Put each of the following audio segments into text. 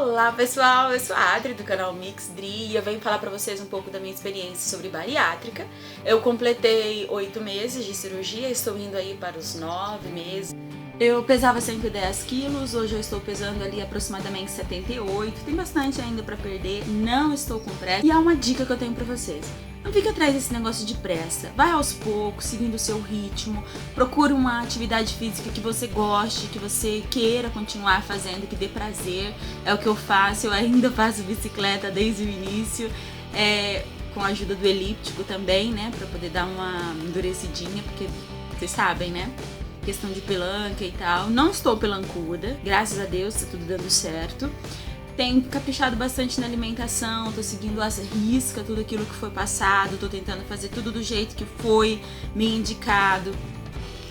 Olá pessoal, eu sou a Adri do canal Mixdri e eu venho falar pra vocês um pouco da minha experiência sobre bariátrica. Eu completei 8 meses de cirurgia, estou indo aí para os 9 meses. Eu pesava 110 quilos, hoje eu estou pesando ali aproximadamente 78, tem bastante ainda pra perder, não estou com pressa. E há uma dica que eu tenho pra vocês. Não fique atrás desse negócio de pressa, vai aos poucos, seguindo o seu ritmo, procure uma atividade física que você goste, que você queira continuar fazendo, que dê prazer, é o que eu faço, eu ainda faço bicicleta desde o início, com a ajuda do elíptico também, né, pra poder dar uma endurecidinha, porque vocês sabem, né, questão de pelanca e tal, não estou pelancuda, graças a Deus, tá tudo dando certo. Tenho caprichado bastante na alimentação, tô seguindo as riscas, tudo aquilo que foi passado, tô tentando fazer tudo do jeito que foi me indicado.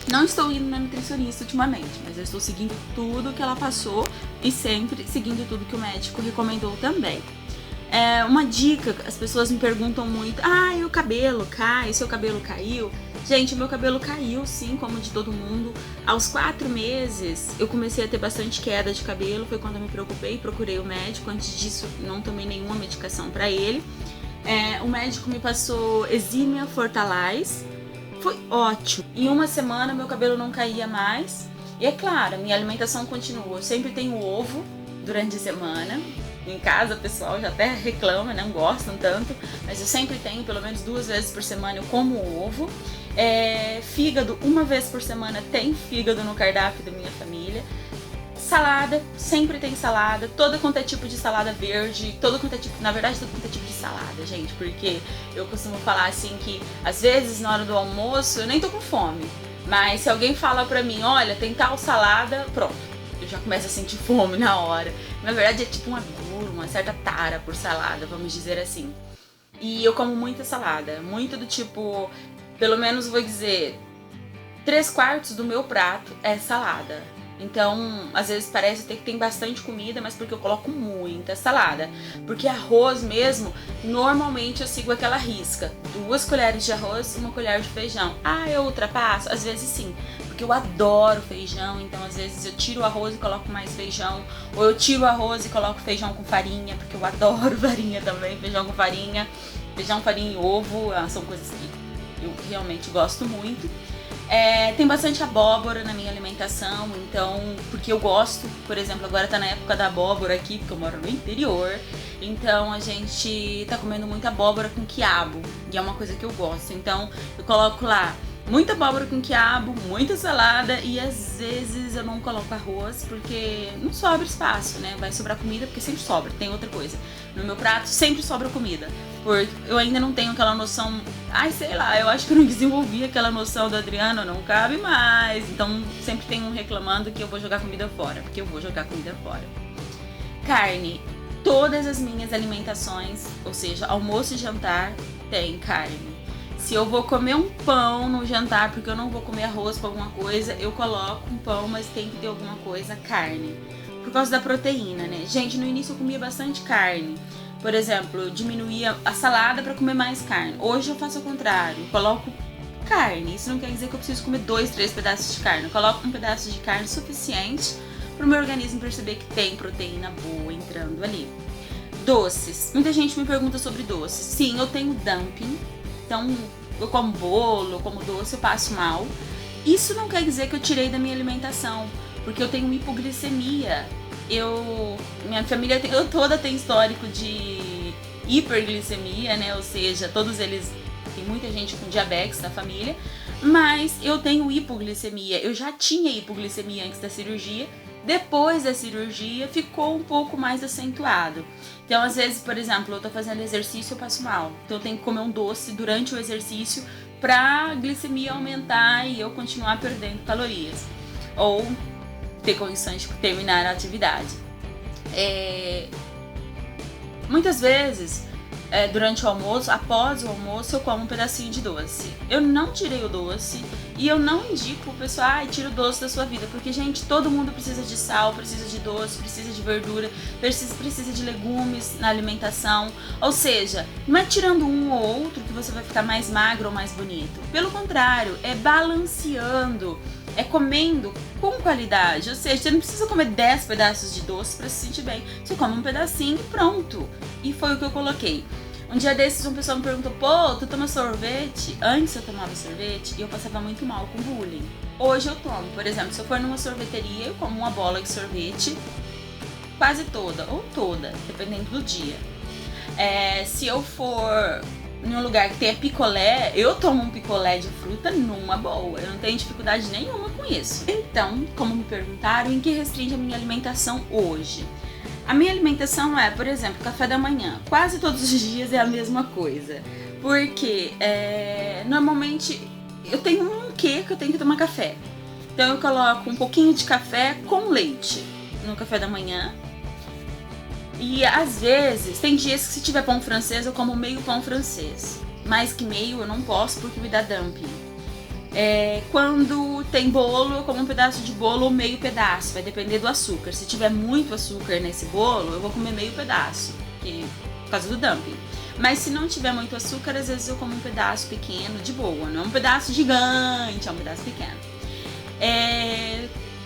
Não estou indo na nutricionista ultimamente, mas eu estou seguindo tudo que ela passou e sempre seguindo tudo que o médico recomendou também. Uma dica, as pessoas me perguntam muito, e o cabelo cai, seu cabelo caiu? Gente, meu cabelo caiu sim, como de todo mundo. Aos 4 meses eu comecei a ter bastante queda de cabelo, foi quando eu me preocupei, procurei o médico. Antes disso não tomei nenhuma medicação pra ele. O médico me passou Eximia Fortalais, foi ótimo. Em uma semana meu cabelo não caía mais. E é claro, minha alimentação continua, eu sempre tenho ovo durante a semana. Em casa o pessoal já até reclama, não gostam tanto, mas eu sempre tenho, pelo menos 2 vezes por semana eu como ovo. Fígado, 1 vez por semana tem fígado no cardápio da minha família. Salada, sempre tem salada, todo quanto é tipo de salada verde, todo quanto é tipo de salada, gente, porque eu costumo falar assim que às vezes na hora do almoço eu nem tô com fome, mas se alguém fala pra mim, olha, tem tal salada, pronto, eu já começo a sentir fome na hora. Na verdade é tipo uma certa tara por salada, vamos dizer assim. E eu como muita salada, muito do tipo, pelo menos vou dizer, 3/4 do meu prato é salada. Então, às vezes parece até que tem bastante comida, mas porque eu coloco muita salada. Porque arroz mesmo, normalmente eu sigo aquela risca. 2 colheres de arroz, 1 colher de feijão. Eu ultrapasso? Às vezes sim, porque eu adoro feijão, então às vezes eu tiro o arroz e coloco mais feijão. Ou eu tiro o arroz e coloco feijão com farinha, porque eu adoro farinha também, feijão com farinha. Feijão, farinha e ovo, são coisas que eu realmente gosto muito. Tem bastante abóbora na minha alimentação, então, porque eu gosto, por exemplo, agora tá na época da abóbora aqui, porque eu moro no interior, então a gente tá comendo muita abóbora com quiabo, e é uma coisa que eu gosto, então eu coloco lá muita abóbora com quiabo, muita salada, e às vezes eu não coloco arroz porque não sobra espaço, né? Vai sobrar comida porque sempre sobra. Tem outra coisa, no meu prato sempre sobra comida, porque eu ainda não tenho aquela noção, sei lá, eu acho que eu não desenvolvi aquela noção da Adriana, não cabe mais, então sempre tem um reclamando que eu vou jogar comida fora, porque eu vou jogar comida fora. Carne, todas as minhas alimentações, ou seja, almoço e jantar, tem carne. Se eu vou comer um pão no jantar, porque eu não vou comer arroz com alguma coisa, eu coloco um pão, mas tem que ter alguma coisa, carne. Por causa da proteína, né? Gente, no início eu comia bastante carne. Por exemplo, eu diminuía a salada para comer mais carne. Hoje eu faço o contrário, eu coloco carne. Isso não quer dizer que eu preciso comer 2, 3 pedaços de carne. Eu coloco um pedaço de carne suficiente para o meu organismo perceber que tem proteína boa entrando ali. Doces. Muita gente me pergunta sobre doces. Sim, eu tenho dumping. Então, eu como bolo, eu como doce, eu passo mal. Isso não quer dizer que eu tirei da minha alimentação, porque eu tenho hipoglicemia. Minha família toda tem histórico de hiperglicemia, né? Ou seja, todos eles, tem muita gente com diabetes na família, mas eu tenho hipoglicemia. Eu já tinha hipoglicemia antes da cirurgia. Depois da cirurgia ficou um pouco mais acentuado. Então, às vezes, por exemplo, eu tô fazendo exercício e eu passo mal. Então eu tenho que comer um doce durante o exercício pra glicemia aumentar e eu continuar perdendo calorias. Ou ter condições de terminar a atividade. Muitas vezes, durante o almoço, após o almoço, eu como um pedacinho de doce. Eu não tirei o doce e eu não indico o pessoal, tira o doce da sua vida, porque, gente, todo mundo precisa de sal, precisa de doce, precisa de verdura, precisa de legumes na alimentação. Ou seja, não é tirando um ou outro que você vai ficar mais magro ou mais bonito. Pelo contrário, é balanceando é comendo com qualidade, ou seja, você não precisa comer 10 pedaços de doce para se sentir bem, você come um pedacinho e pronto. E foi o que eu coloquei. Um dia desses, uma pessoa me perguntou, pô, tu toma sorvete? Antes eu tomava sorvete e eu passava muito mal com bullying. Hoje eu tomo, por exemplo, se eu for numa sorveteria, eu como uma bola de sorvete quase toda, ou toda, dependendo do dia. Se eu for em um lugar que tenha picolé, eu tomo um picolé de fruta numa boa. Eu não tenho dificuldade nenhuma com isso. Então, como me perguntaram, em que restringe a minha alimentação hoje? A minha alimentação é, por exemplo, café da manhã. Quase todos os dias é a mesma coisa. Porque normalmente eu tenho um quê que eu tenho que tomar café. Então eu coloco um pouquinho de café com leite no café da manhã. E às vezes, tem dias que se tiver pão francês, eu como meio pão francês. Mais que meio eu não posso porque me dá dumping. Quando tem bolo, eu como um pedaço de bolo ou meio pedaço, vai depender do açúcar. Se tiver muito açúcar nesse bolo, eu vou comer meio pedaço, por causa do dumping. Mas se não tiver muito açúcar, às vezes eu como um pedaço pequeno de boa, não é um pedaço gigante, é um pedaço pequeno.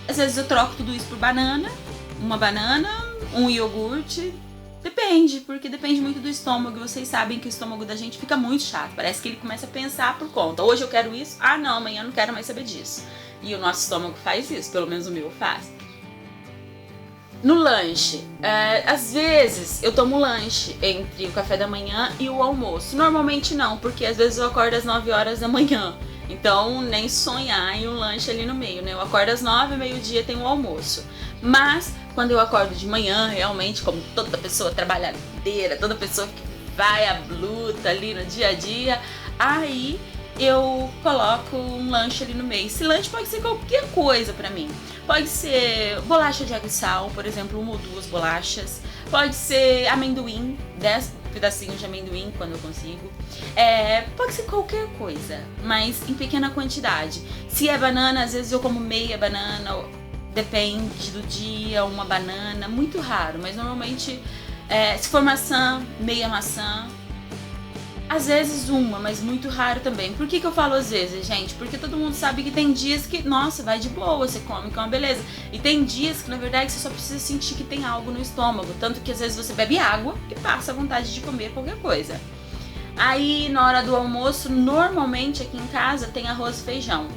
Às vezes eu troco tudo isso por banana, uma banana, um iogurte. Depende, porque depende muito do estômago. Vocês sabem que o estômago da gente fica muito chato. Parece que ele começa a pensar por conta. Hoje eu quero isso, não, amanhã eu não quero mais saber disso. E o nosso estômago faz isso, pelo menos o meu faz. No lanche, às vezes eu tomo lanche entre o café da manhã e o almoço. Normalmente não, porque às vezes eu acordo às 9 horas da manhã. Então nem sonhar em um lanche ali no meio, né? Eu acordo às 9, meio-dia tem o almoço. Mas quando eu acordo de manhã, realmente, como toda pessoa trabalhadeira, toda pessoa que vai à luta ali no dia a dia, aí eu coloco um lanche ali no meio. Esse lanche pode ser qualquer coisa pra mim. Pode ser bolacha de água e sal, por exemplo, 1 ou 2 bolachas. Pode ser amendoim, 10 pedacinhos de amendoim quando eu consigo. Pode ser qualquer coisa, mas em pequena quantidade. Se é banana, às vezes eu como meia banana, depende do dia, uma banana, muito raro, mas normalmente se for maçã, meia maçã. Às vezes uma, mas muito raro também. Por que eu falo às vezes, gente? Porque todo mundo sabe que tem dias que, nossa, vai de boa, você come, que é uma beleza. E tem dias que, na verdade, você só precisa sentir que tem algo no estômago. Tanto que às vezes você bebe água e passa a vontade de comer qualquer coisa. Aí, na hora do almoço, normalmente aqui em casa tem arroz e feijão.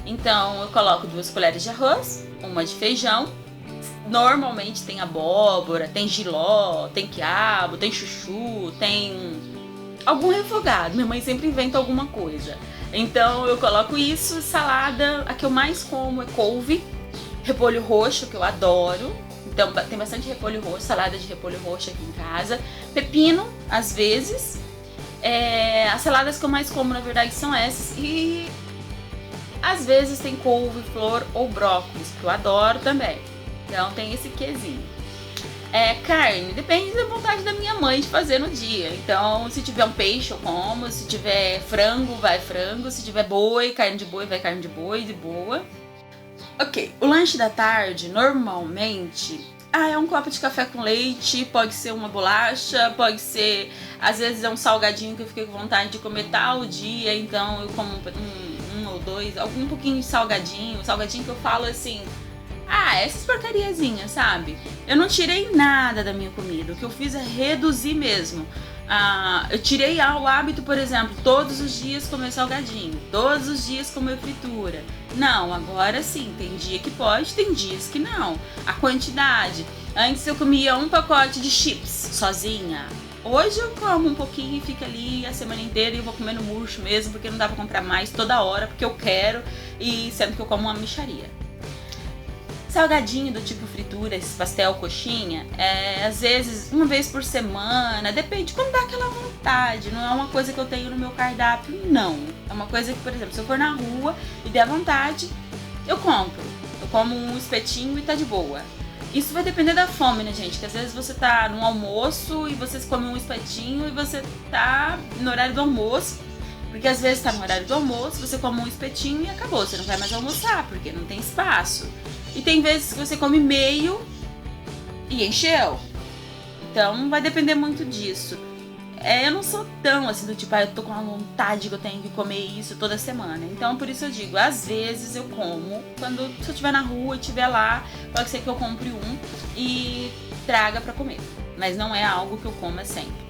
Então, eu coloco 2 colheres de arroz, uma de feijão. Normalmente tem abóbora, tem jiló, tem quiabo, tem chuchu, tem algum refogado. Minha mãe sempre inventa alguma coisa. Então eu coloco isso, salada. A que eu mais como é couve, repolho roxo, que eu adoro. Então tem bastante repolho roxo, salada de repolho roxo aqui em casa. Pepino, às vezes. As saladas que eu mais como, na verdade, são essas. E às vezes tem couve, flor ou brócolis, que eu adoro também. Então tem esse quezinho. Carne, depende da vontade da minha mãe de fazer no dia. Então, se tiver um peixe, eu como. Se tiver frango, vai frango. Se tiver boi, carne de boi, vai carne de boi, de boa. Ok, o lanche da tarde, normalmente, é um copo de café com leite, pode ser uma bolacha, pode ser, às vezes é um salgadinho que eu fiquei com vontade de comer tal dia, então eu como um ou 2, um pouquinho de salgadinho que eu falo assim, essas porcariazinhas, sabe? Eu não tirei nada da minha comida, o que eu fiz é reduzir mesmo. Eu tirei o hábito, por exemplo, todos os dias comer salgadinho, todos os dias comer fritura. Não, agora sim, tem dia que pode, tem dias que não. A quantidade. Antes eu comia um pacote de chips sozinha. Hoje eu como um pouquinho e fica ali a semana inteira e eu vou comendo murcho mesmo, porque não dá pra comprar mais toda hora, porque eu quero, e sendo que eu como uma mixaria. Salgadinho do tipo fritura, esse pastel, coxinha, às vezes uma vez por semana, depende, quando dá aquela vontade, não é uma coisa que eu tenho no meu cardápio, não. É uma coisa que, por exemplo, se eu for na rua e der vontade, eu compro. Eu como um espetinho e tá de boa. Isso vai depender da fome, né, gente? Que às vezes você tá no almoço e você come um espetinho e você tá no horário do almoço. Porque às vezes tá no horário do almoço, você come um espetinho e acabou, você não vai mais almoçar, porque não tem espaço. E tem vezes que você come meio e encheu. Então vai depender muito disso. eu não sou tão assim do tipo, eu tô com uma vontade que eu tenho que comer isso toda semana. Então por isso eu digo, às vezes eu como, se eu estiver na rua e estiver lá, pode ser que eu compre um e traga pra comer. Mas não é algo que eu coma sempre.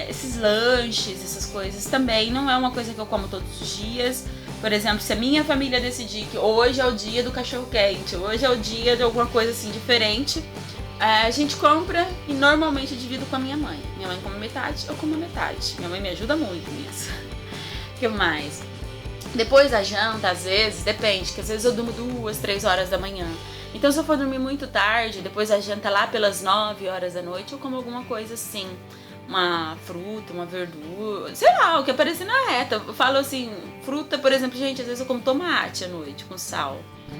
Esses lanches, essas coisas também não é uma coisa que eu como todos os dias. Por exemplo, se a minha família decidir que hoje é o dia do cachorro quente, hoje é o dia de alguma coisa assim diferente, a gente compra e normalmente eu divido com a minha mãe. Minha mãe come metade, eu como metade. Minha mãe me ajuda muito nisso. O que mais? Depois da janta, às vezes, depende, que às vezes eu durmo 2, 3 horas da manhã. Então se eu for dormir muito tarde, depois da janta lá pelas 9 horas da noite, eu como alguma coisa assim. Uma fruta, uma verdura, sei lá, o que aparecer na reta. Eu falo assim, fruta, por exemplo, gente, às vezes eu como tomate à noite com sal.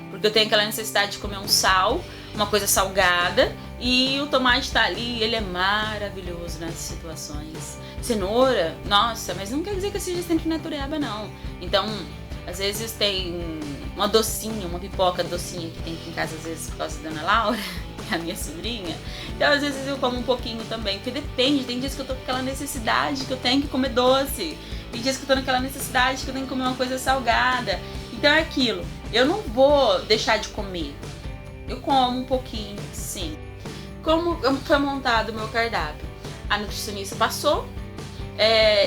Porque eu tenho aquela necessidade de comer um sal, uma coisa salgada, e o tomate tá ali, ele é maravilhoso nessas situações. Cenoura, nossa, mas não quer dizer que seja sempre natureba, não. Então, às vezes tem uma docinha, uma pipoca docinha que tem aqui em casa, às vezes, por causa da Ana Laura, que é a minha sobrinha. Então, às vezes eu como um pouquinho também, porque depende, tem dias que eu tô com aquela necessidade que eu tenho que comer doce. Tem dias que eu tô naquela necessidade que eu tenho que comer uma coisa salgada. Então é aquilo, eu não vou deixar de comer. Eu como um pouquinho, sim. Como foi montado o meu cardápio? A nutricionista passou,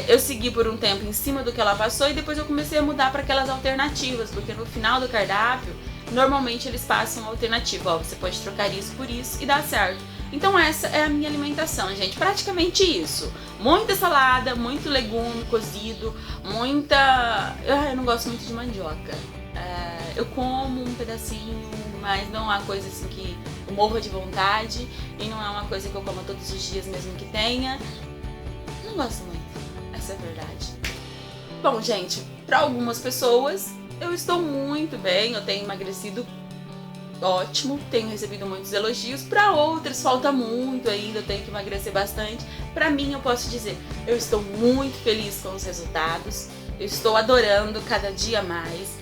eu segui por um tempo em cima do que ela passou e depois eu comecei a mudar para aquelas alternativas, porque no final do cardápio, normalmente eles passam uma alternativa, você pode trocar isso por isso e dá certo. Então essa é a minha alimentação, gente, praticamente isso. Muita salada, muito legume cozido, eu não gosto muito de mandioca. Eu como um pedacinho, mas não é uma coisa assim que eu morro de vontade e não é uma coisa que eu como todos os dias mesmo que tenha. Não gosto muito, essa é a verdade. Bom, gente, para algumas pessoas eu estou muito bem, eu tenho emagrecido ótimo, tenho recebido muitos elogios. Para outras falta muito ainda, eu tenho que emagrecer bastante. Para mim eu posso dizer, eu estou muito feliz com os resultados, eu estou adorando cada dia mais.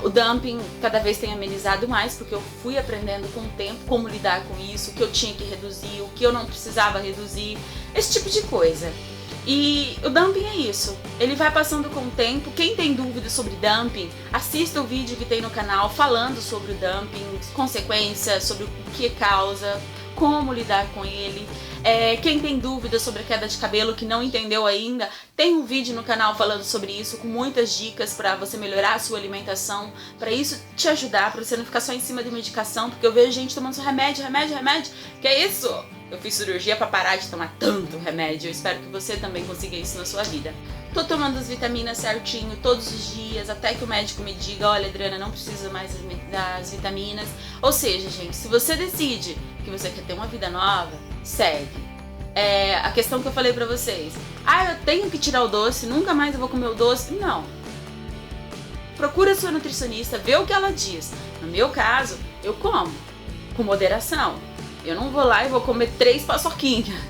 O dumping cada vez tem amenizado mais, porque eu fui aprendendo com o tempo como lidar com isso, o que eu tinha que reduzir, o que eu não precisava reduzir, esse tipo de coisa. E o dumping é isso, ele vai passando com o tempo. Quem tem dúvidas sobre dumping, assista o vídeo que tem no canal falando sobre o dumping, consequências, sobre o que causa, como lidar com ele. Quem tem dúvidas sobre a queda de cabelo, que não entendeu ainda, tem um vídeo no canal falando sobre isso, com muitas dicas para você melhorar a sua alimentação, para isso te ajudar, para você não ficar só em cima de medicação, porque eu vejo gente tomando só remédio, que é isso? Eu fiz cirurgia para parar de tomar tanto remédio, eu espero que você também consiga isso na sua vida. Tô tomando as vitaminas certinho todos os dias, até que o médico me diga, olha Adriana, não precisa mais das vitaminas. Ou seja, gente, se você decide que você quer ter uma vida nova, segue. A questão que eu falei pra vocês, eu tenho que tirar o doce, nunca mais eu vou comer o doce. Não. Procura a sua nutricionista, vê o que ela diz. No meu caso, eu como, com moderação. Eu não vou lá e vou comer 3 paçoquinhas.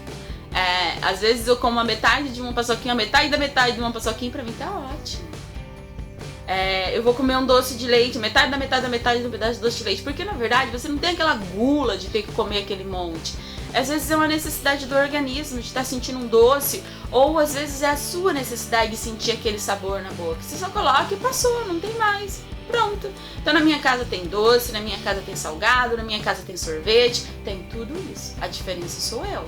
Às vezes eu como a metade de uma paçoquinha, a metade da metade de uma paçoquinha, pra mim tá ótimo. Eu vou comer um doce de leite, metade da metade da metade de um pedaço de doce de leite, porque na verdade você não tem aquela gula de ter que comer aquele monte. Às vezes é uma necessidade do organismo de estar sentindo um doce, ou às vezes é a sua necessidade de sentir aquele sabor na boca. Você só coloca e passou, não tem mais. Pronto. Então na minha casa tem doce, na minha casa tem salgado, na minha casa tem sorvete, tem tudo isso. A diferença sou eu.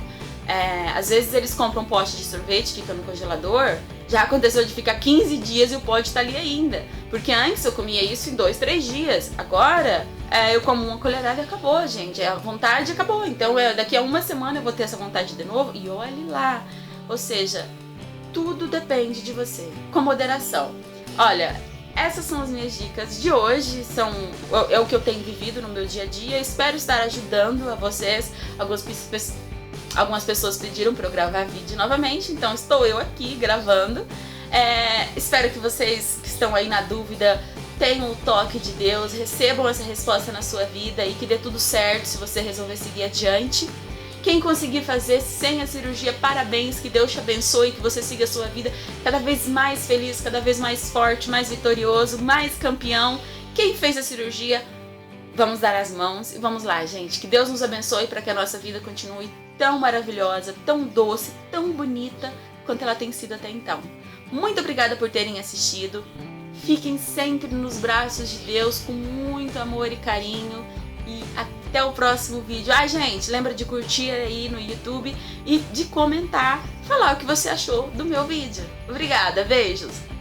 Às vezes eles compram um pote de sorvete, fica no congelador. Já aconteceu de ficar 15 dias e o pote tá ali ainda. Porque antes eu comia isso em 2, 3 dias. Agora eu como uma colherada e acabou, gente. A vontade acabou. Então daqui a uma semana eu vou ter essa vontade de novo. E olhe lá. Ou seja, tudo depende de você. Com moderação. Olha, essas são as minhas dicas de hoje. É o que eu tenho vivido no meu dia a dia. Espero estar ajudando a vocês. Algumas pessoas pediram para eu gravar vídeo novamente, então estou eu aqui gravando. Espero que vocês que estão aí na dúvida tenham o toque de Deus, recebam essa resposta na sua vida e que dê tudo certo se você resolver seguir adiante. Quem conseguir fazer sem a cirurgia, parabéns, que Deus te abençoe, que você siga a sua vida cada vez mais feliz, cada vez mais forte, mais vitorioso, mais campeão. Quem fez a cirurgia, Vamos dar as mãos e vamos lá, gente. Que Deus nos abençoe para que a nossa vida continue tão maravilhosa, tão doce, tão bonita quanto ela tem sido até então. Muito obrigada por terem assistido. Fiquem sempre nos braços de Deus com muito amor e carinho. E até o próximo vídeo. Gente, lembra de curtir aí no YouTube e de comentar, falar o que você achou do meu vídeo. Obrigada, beijos!